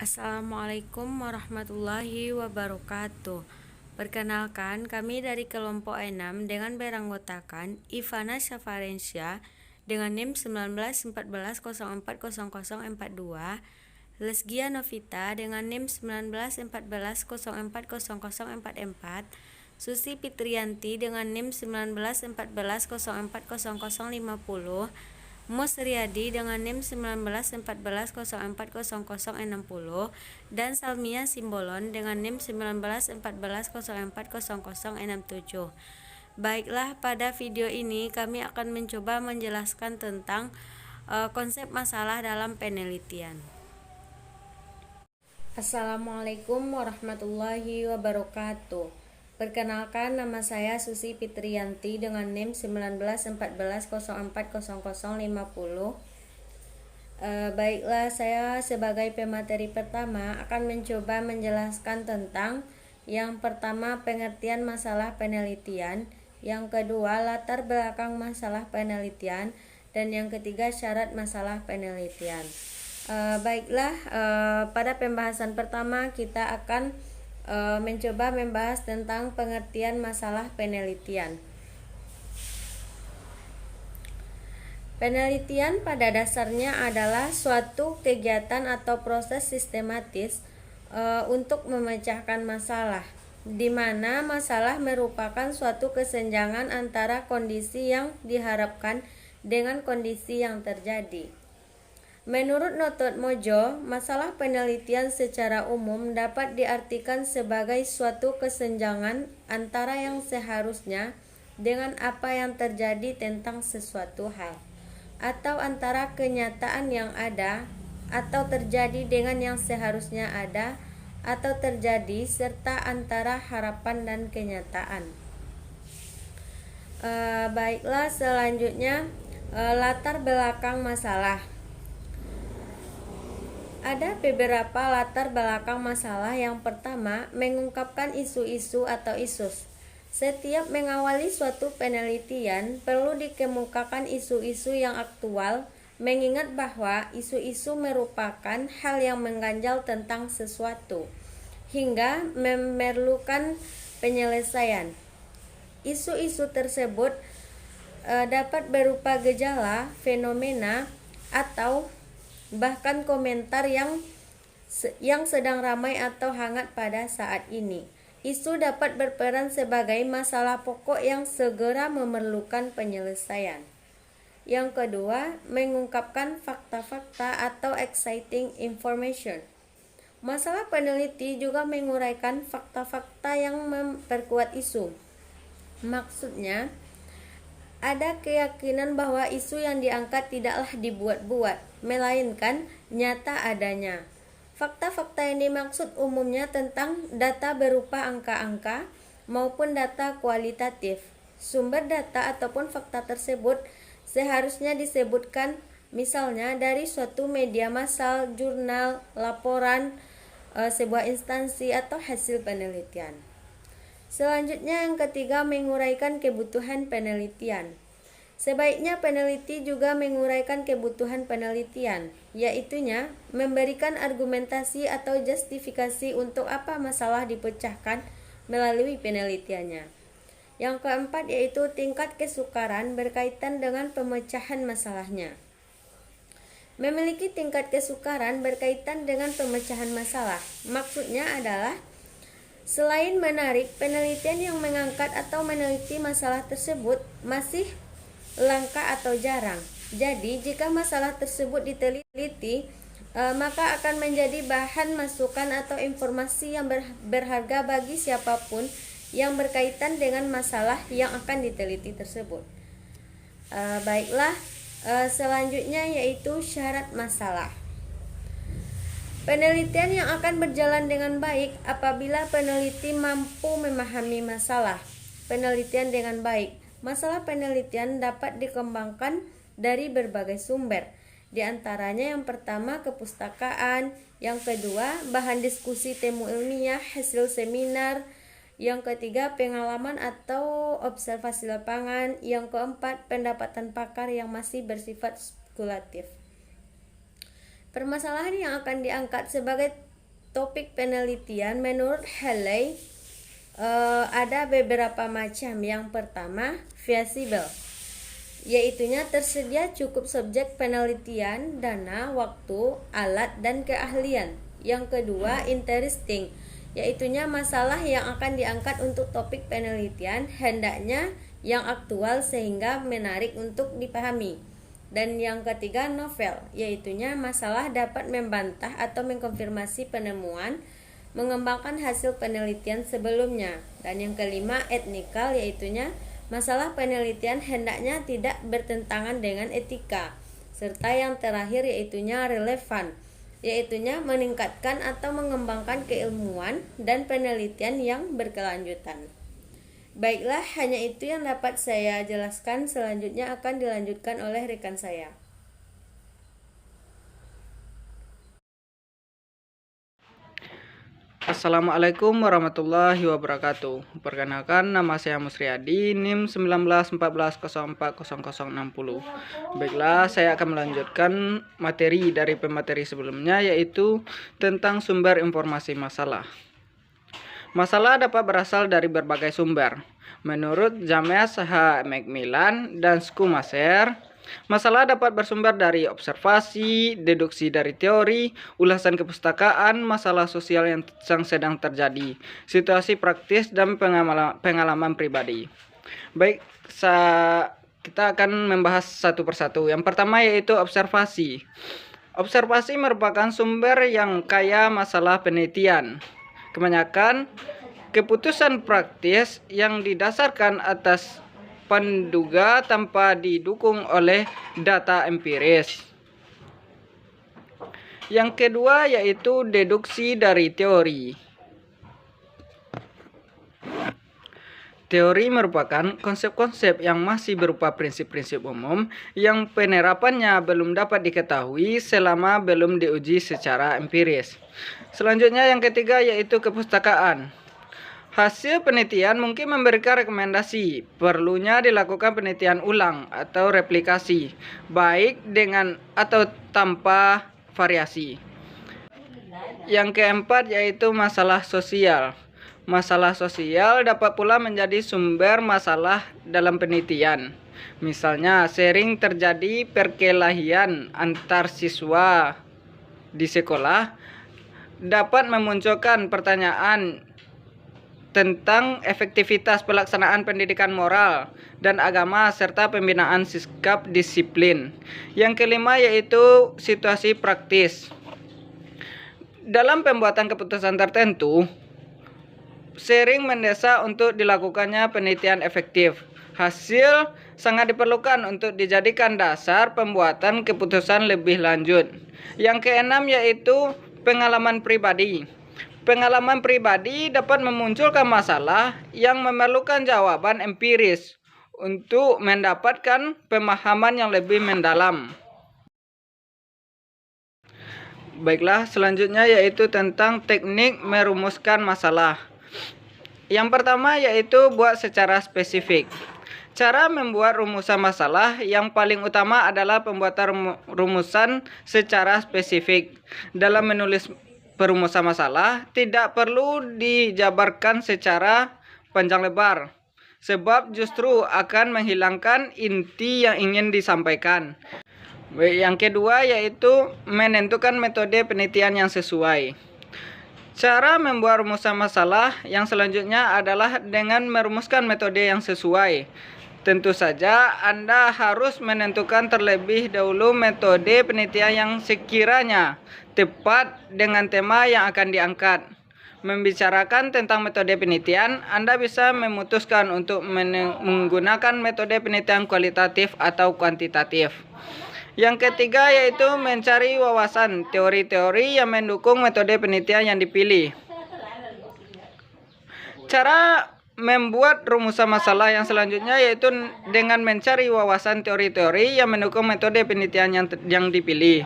Assalamualaikum warahmatullahi wabarakatuh. Perkenalkan, kami dari kelompok 6 dengan beranggotakan Ivana Syafarensia dengan NIM 1914040042, Lesgia Novita dengan NIM 191414040044, Susi Fitriyanti dengan NIM 191414040050, Mus Riyadi dengan NIM 1914040060, dan Salmia Simbolon dengan NIM 1914040067. Baiklah, pada video ini kami akan mencoba menjelaskan tentang konsep masalah dalam penelitian. Assalamualaikum warahmatullahi wabarakatuh. Perkenalkan, nama saya Susi Fitriyanti dengan NIM 1914040050. Baiklah, saya sebagai pemateri pertama akan mencoba menjelaskan tentang yang pertama, pengertian masalah penelitian, yang kedua, latar belakang masalah penelitian, dan yang ketiga, syarat masalah penelitian. Baiklah, pada pembahasan pertama kita akan mencoba membahas tentang pengertian masalah penelitian. Penelitian pada dasarnya adalah suatu kegiatan atau proses sistematis untuk memecahkan masalah, di mana masalah merupakan suatu kesenjangan antara kondisi yang diharapkan dengan kondisi yang terjadi. Menurut Notot Mojo, masalah penelitian secara umum dapat diartikan sebagai suatu kesenjangan antara yang seharusnya dengan apa yang terjadi tentang sesuatu hal, atau antara kenyataan yang ada atau terjadi dengan yang seharusnya ada atau terjadi, serta antara harapan dan kenyataan. Baiklah, selanjutnya latar belakang masalah. Ada beberapa latar belakang masalah. Yang pertama, mengungkapkan isu-isu atau isus. Setiap mengawali suatu penelitian, perlu dikemukakan isu-isu yang aktual, mengingat bahwa isu-isu merupakan hal yang mengganjal tentang sesuatu, hingga memerlukan penyelesaian. Isu-isu tersebut dapat berupa gejala, fenomena, atau bahkan komentar yang sedang ramai atau hangat pada saat ini. Isu dapat berperan sebagai masalah pokok yang segera memerlukan penyelesaian. Yang kedua, mengungkapkan fakta-fakta atau exciting information. Masalah peneliti juga menguraikan fakta-fakta yang memperkuat isu. Maksudnya, ada keyakinan bahwa isu yang diangkat tidaklah dibuat-buat, melainkan nyata adanya. Fakta-fakta yang dimaksud umumnya tentang data berupa angka-angka maupun data kualitatif. Sumber data ataupun fakta tersebut seharusnya disebutkan, misalnya dari suatu media massal, jurnal, laporan, sebuah instansi, atau hasil penelitian. Selanjutnya, yang ketiga, menguraikan kebutuhan penelitian. Sebaiknya peneliti juga menguraikan kebutuhan penelitian, yaitunya memberikan argumentasi atau justifikasi untuk apa masalah dipecahkan melalui penelitiannya. Yang keempat, yaitu tingkat kesukaran berkaitan dengan pemecahan masalahnya. Memiliki tingkat kesukaran berkaitan dengan pemecahan masalah, maksudnya adalah selain menarik, penelitian yang mengangkat atau meneliti masalah tersebut masih langka atau jarang. Jadi, jika masalah tersebut diteliti, maka akan menjadi bahan masukan atau informasi yang berharga bagi siapapun yang berkaitan dengan masalah yang akan diteliti tersebut. Baiklah, selanjutnya yaitu syarat masalah. Penelitian yang akan berjalan dengan baik apabila peneliti mampu memahami masalah penelitian dengan baik. Masalah penelitian dapat dikembangkan dari berbagai sumber, di antaranya yang pertama kepustakaan, yang kedua bahan diskusi temu ilmiah, hasil seminar, yang ketiga pengalaman atau observasi lapangan, yang keempat pendapatan pakar yang masih bersifat spekulatif. Permasalahan yang akan diangkat sebagai topik penelitian menurut Haley ada beberapa macam. Yang pertama, feasible, yaitunya tersedia cukup subjek penelitian, dana, waktu, alat, dan keahlian. Yang kedua, interesting, yaitunya masalah yang akan diangkat untuk topik penelitian hendaknya yang aktual sehingga menarik untuk dipahami. Dan yang ketiga, novel, yaitunya masalah dapat membantah atau mengkonfirmasi penemuan, mengembangkan hasil penelitian sebelumnya. Dan yang kelima, ethical, yaitunya masalah penelitian hendaknya tidak bertentangan dengan etika. Serta yang terakhir yaitunya relevan, yaitunya meningkatkan atau mengembangkan keilmuan dan penelitian yang berkelanjutan. Baiklah, hanya itu yang dapat saya jelaskan. Selanjutnya akan dilanjutkan oleh rekan saya. Assalamualaikum warahmatullahi wabarakatuh. Perkenalkan, nama saya Musriyadi, NIM 1914040060. Baiklah, saya akan melanjutkan materi dari pemateri sebelumnya, yaitu tentang sumber informasi masalah. Masalah dapat berasal dari berbagai sumber. Menurut James H. Macmillan dan Schumacher, masalah dapat bersumber dari observasi, deduksi dari teori, ulasan kepustakaan, masalah sosial yang sedang terjadi, situasi praktis, dan pengalaman pribadi. Baik, kita akan membahas satu persatu. Yang pertama yaitu observasi. Observasi merupakan sumber yang kaya masalah penelitian. Kebanyakan keputusan praktis yang didasarkan atas penduga tanpa didukung oleh data empiris. Yang kedua yaitu deduksi dari teori. Teori merupakan konsep-konsep yang masih berupa prinsip-prinsip umum yang penerapannya belum dapat diketahui selama belum diuji secara empiris. Selanjutnya yang ketiga yaitu kepustakaan. Hasil penelitian mungkin memberikan rekomendasi perlunya dilakukan penelitian ulang atau replikasi, baik dengan atau tanpa variasi. Yang keempat yaitu masalah sosial. Masalah sosial dapat pula menjadi sumber masalah dalam penelitian. Misalnya, sering terjadi perkelahian antar siswa di sekolah dapat memunculkan pertanyaan tentang efektivitas pelaksanaan pendidikan moral dan agama serta pembinaan sikap disiplin. Yang kelima yaitu situasi praktis. Dalam pembuatan keputusan tertentu, sering mendesak untuk dilakukannya penelitian efektif. Hasil sangat diperlukan untuk dijadikan dasar pembuatan keputusan lebih lanjut. Yang keenam yaitu pengalaman pribadi. Pengalaman pribadi dapat memunculkan masalah yang memerlukan jawaban empiris untuk mendapatkan pemahaman yang lebih mendalam. Baiklah, selanjutnya yaitu tentang teknik merumuskan masalah. Yang pertama yaitu buat secara spesifik. Cara membuat rumusan masalah yang paling utama adalah pembuatan rumusan secara spesifik. Dalam menulis perumusan masalah tidak perlu dijabarkan secara panjang lebar, sebab justru akan menghilangkan inti yang ingin disampaikan. Yang kedua yaitu menentukan metode penelitian yang sesuai. Cara membuat rumusan masalah yang selanjutnya adalah dengan merumuskan metode yang sesuai. Tentu saja Anda harus menentukan terlebih dahulu metode penelitian yang sekiranya tepat dengan tema yang akan diangkat. Membicarakan tentang metode penelitian, Anda bisa memutuskan untuk menggunakan metode penelitian kualitatif atau kuantitatif. Yang ketiga yaitu mencari wawasan teori-teori yang mendukung metode penelitian yang dipilih. Cara membuat rumusan masalah yang selanjutnya yaitu dengan mencari wawasan teori-teori yang mendukung metode penelitian yang dipilih.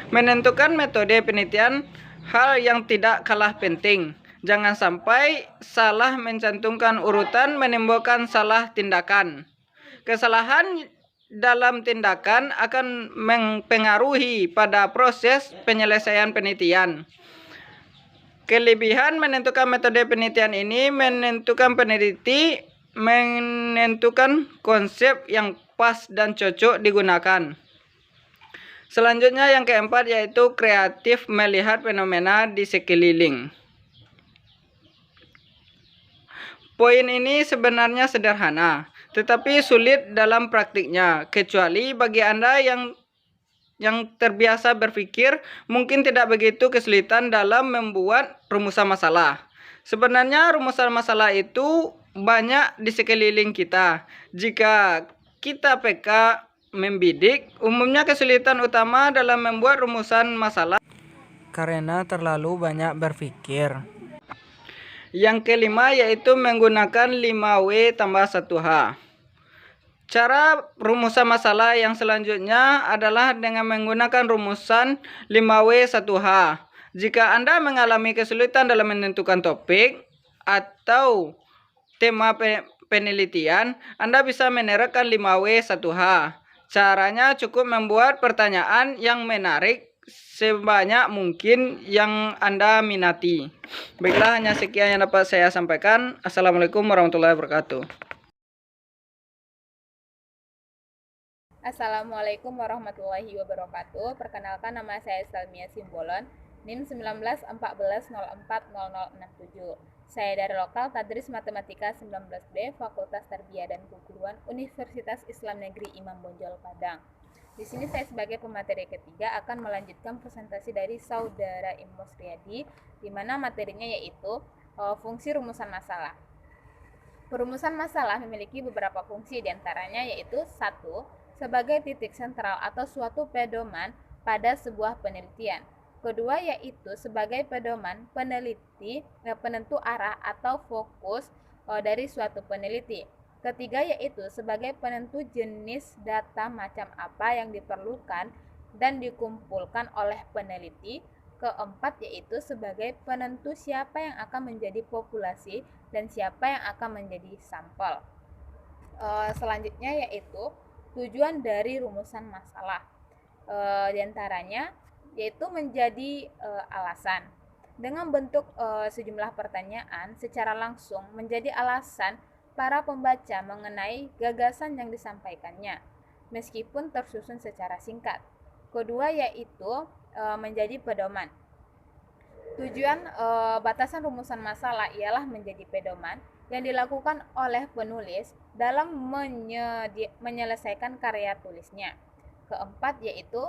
Menentukan metode penelitian hal yang tidak kalah penting. Jangan sampai salah mencantumkan urutan menimbulkan salah tindakan. Kesalahan dalam tindakan akan mempengaruhi pada proses penyelesaian penelitian. Kelebihan menentukan metode penelitian ini menentukan konsep yang pas dan cocok digunakan. Selanjutnya yang keempat yaitu kreatif melihat fenomena di sekeliling. Poin ini sebenarnya sederhana, tetapi sulit dalam praktiknya, kecuali bagi Anda yang terbiasa berpikir mungkin tidak begitu kesulitan dalam membuat rumusan masalah. Sebenarnya rumusan masalah itu banyak di sekeliling kita. Jika kita peka membidik, umumnya kesulitan utama dalam membuat rumusan masalah karena terlalu banyak berpikir. Yang kelima yaitu menggunakan 5W tambah 1H. Cara rumusan masalah yang selanjutnya adalah dengan menggunakan rumusan 5W 1H. Jika Anda mengalami kesulitan dalam menentukan topik atau tema penelitian, Anda bisa menerapkan 5W 1H. Caranya cukup membuat pertanyaan yang menarik sebanyak mungkin yang Anda minati. Baiklah, hanya sekian yang dapat saya sampaikan. Assalamualaikum warahmatullahi wabarakatuh. Assalamualaikum warahmatullahi wabarakatuh. Perkenalkan, nama saya Salmia Simbolon, NIM 1914040067. Saya dari lokal Tadris Matematika 19B, Fakultas Tarbiyah dan Keguruan Universitas Islam Negeri Imam Bonjol Padang. Di sini saya sebagai pemateri ketiga akan melanjutkan presentasi dari Saudara Imus Riyadi, di mana materinya yaitu fungsi rumusan masalah. Perumusan masalah memiliki beberapa fungsi, diantaranya yaitu 1. Sebagai titik sentral atau suatu pedoman pada sebuah penelitian. Kedua yaitu sebagai pedoman penentu arah atau fokus dari suatu peneliti. Ketiga yaitu sebagai penentu jenis data macam apa yang diperlukan dan dikumpulkan oleh peneliti. Keempat yaitu sebagai penentu siapa yang akan menjadi populasi dan siapa yang akan menjadi sampel. Selanjutnya yaitu tujuan dari rumusan masalah. Diantaranya yaitu menjadi alasan. Dengan bentuk sejumlah pertanyaan secara langsung menjadi alasan para pembaca mengenai gagasan yang disampaikannya, meskipun tersusun secara singkat. Kedua yaitu menjadi pedoman. Tujuan batasan rumusan masalah ialah menjadi pedoman yang dilakukan oleh penulis dalam menyelesaikan karya tulisnya. Keempat yaitu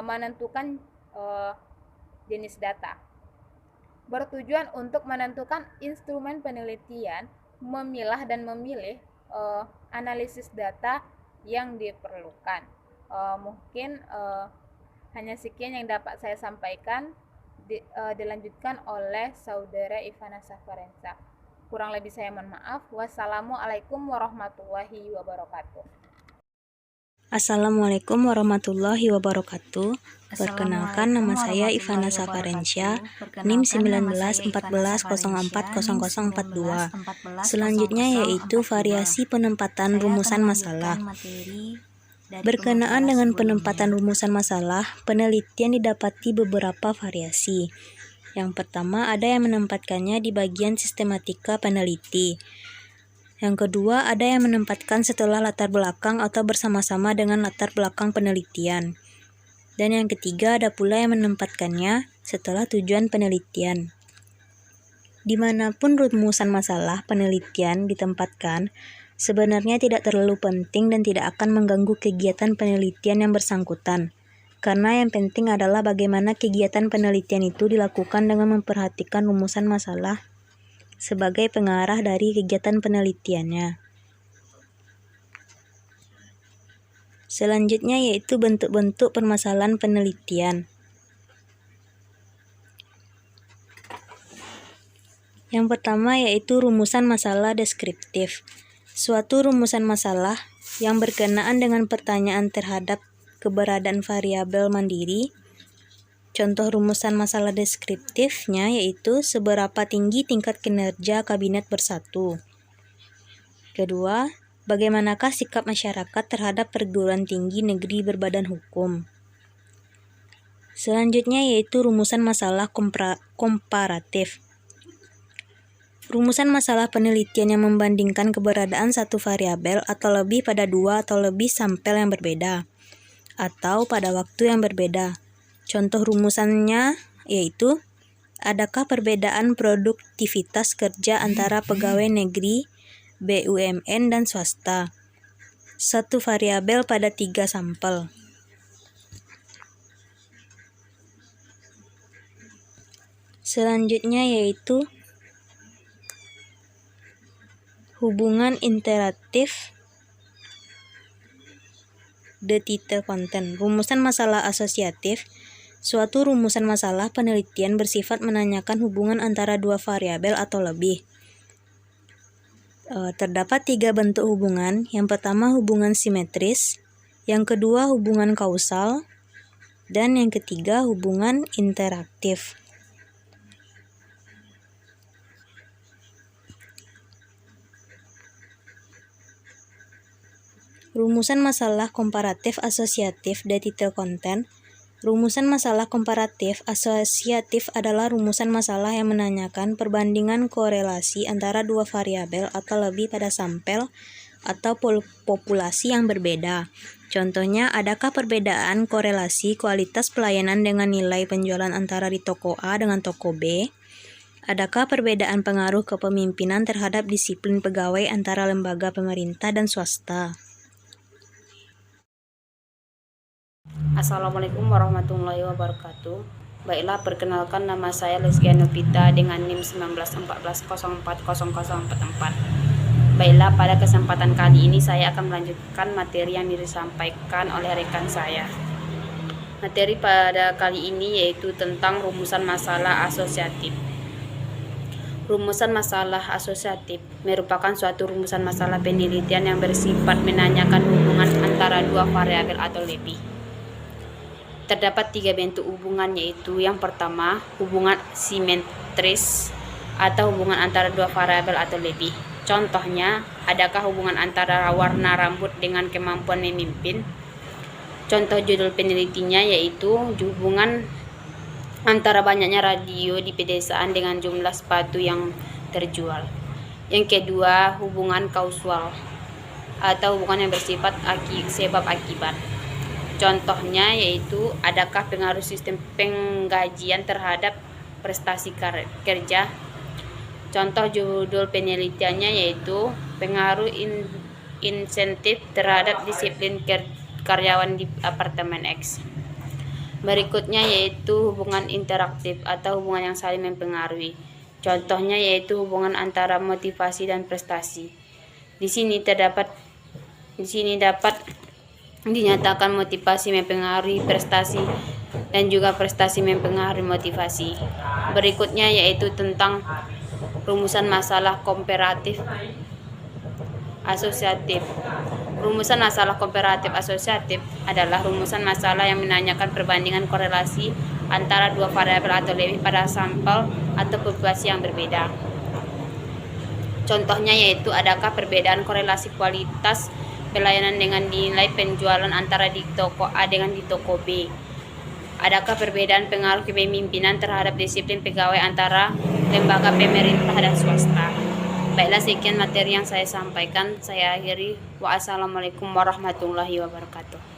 menentukan jenis data. Bertujuan untuk menentukan instrumen penelitian, memilah dan memilih analisis data yang diperlukan. Mungkin hanya sekian yang dapat saya sampaikan. Dilanjutkan oleh Saudara Ivana Safarensa. Kurang lebih saya mohon maaf. Wassalamualaikum warahmatullahi wabarakatuh. Assalamualaikum warahmatullahi wabarakatuh. Perkenalkan, nama saya Ivana Safarensia, NIM 1914040042. Selanjutnya yaitu variasi penempatan rumusan masalah. Berkenaan dengan penempatan rumusan masalah, penelitian didapati beberapa variasi. Yang pertama, ada yang menempatkannya di bagian sistematika peneliti. Yang kedua, ada yang menempatkan setelah latar belakang atau bersama-sama dengan latar belakang penelitian. Dan yang ketiga, ada pula yang menempatkannya setelah tujuan penelitian. Dimanapun rumusan masalah penelitian ditempatkan, sebenarnya tidak terlalu penting dan tidak akan mengganggu kegiatan penelitian yang bersangkutan. Karena yang penting adalah bagaimana kegiatan penelitian itu dilakukan dengan memperhatikan rumusan masalah sebagai pengarah dari kegiatan penelitiannya. Selanjutnya yaitu bentuk-bentuk permasalahan penelitian. Yang pertama yaitu rumusan masalah deskriptif. Suatu rumusan masalah yang berkenaan dengan pertanyaan terhadap keberadaan variabel mandiri. Contoh rumusan masalah deskriptifnya yaitu seberapa tinggi tingkat kinerja kabinet bersatu. Kedua, bagaimanakah sikap masyarakat terhadap perguruan tinggi negeri berbadan hukum. Selanjutnya yaitu rumusan masalah komparatif. Rumusan masalah penelitian yang membandingkan keberadaan satu variabel atau lebih pada dua atau lebih sampel yang berbeda, atau pada waktu yang berbeda. Contoh rumusannya yaitu, adakah perbedaan produktivitas kerja antara pegawai negeri, BUMN, dan swasta? Satu variabel pada 3 sampel. Selanjutnya yaitu hubungan interaktif detail content. Rumusan masalah asosiatif. Suatu rumusan masalah penelitian bersifat menanyakan hubungan antara dua variabel atau lebih. Terdapat 3 bentuk hubungan. Yang pertama hubungan simetris, yang kedua hubungan kausal, dan yang ketiga hubungan interaktif. Rumusan masalah komparatif asosiatif detail content. Rumusan masalah komparatif asosiatif adalah rumusan masalah yang menanyakan perbandingan korelasi antara dua variabel atau lebih pada sampel atau populasi yang berbeda. Contohnya, adakah perbedaan korelasi kualitas pelayanan dengan nilai penjualan antara di toko A dengan toko B? Adakah perbedaan pengaruh kepemimpinan terhadap disiplin pegawai antara lembaga pemerintah dan swasta? Assalamualaikum warahmatullahi wabarakatuh. Baiklah, perkenalkan nama saya Lesgia Novita dengan NIM 1914040044. Baiklah, pada kesempatan kali ini saya akan melanjutkan materi yang disampaikan oleh rekan saya. Materi pada kali ini yaitu tentang rumusan masalah asosiatif. Rumusan masalah asosiatif merupakan suatu rumusan masalah penelitian yang bersifat menanyakan hubungan antara dua variabel atau lebih. Terdapat 3 bentuk hubungan, yaitu yang pertama hubungan simetris atau hubungan antara dua variabel atau lebih. Contohnya, adakah hubungan antara warna rambut dengan kemampuan memimpin? Contoh judul penelitiannya yaitu hubungan antara banyaknya radio di pedesaan dengan jumlah sepatu yang terjual. Yang kedua, hubungan kausal atau hubungan yang bersifat sebab akibat. Contohnya yaitu, adakah pengaruh sistem penggajian terhadap prestasi kerja? Contoh judul penelitiannya yaitu pengaruh insentif terhadap disiplin karyawan di apartemen X. Berikutnya yaitu hubungan interaktif atau hubungan yang saling mempengaruhi. Contohnya yaitu hubungan antara motivasi dan prestasi. Di sini dapat dinyatakan motivasi mempengaruhi prestasi dan juga prestasi mempengaruhi motivasi. Berikutnya yaitu tentang rumusan masalah komparatif asosiatif. Rumusan masalah komparatif asosiatif adalah rumusan masalah yang menanyakan perbandingan korelasi antara dua variabel atau lebih pada sampel atau populasi yang berbeda. Contohnya yaitu, adakah perbedaan korelasi kualitas pelayanan dengan nilai penjualan antara di toko A dengan di toko B? Adakah perbedaan pengaruh kepemimpinan terhadap disiplin pegawai antara lembaga pemerintah dan swasta? Baiklah, sekian materi yang saya sampaikan. Saya akhiri. Wassalamualaikum warahmatullahi wabarakatuh.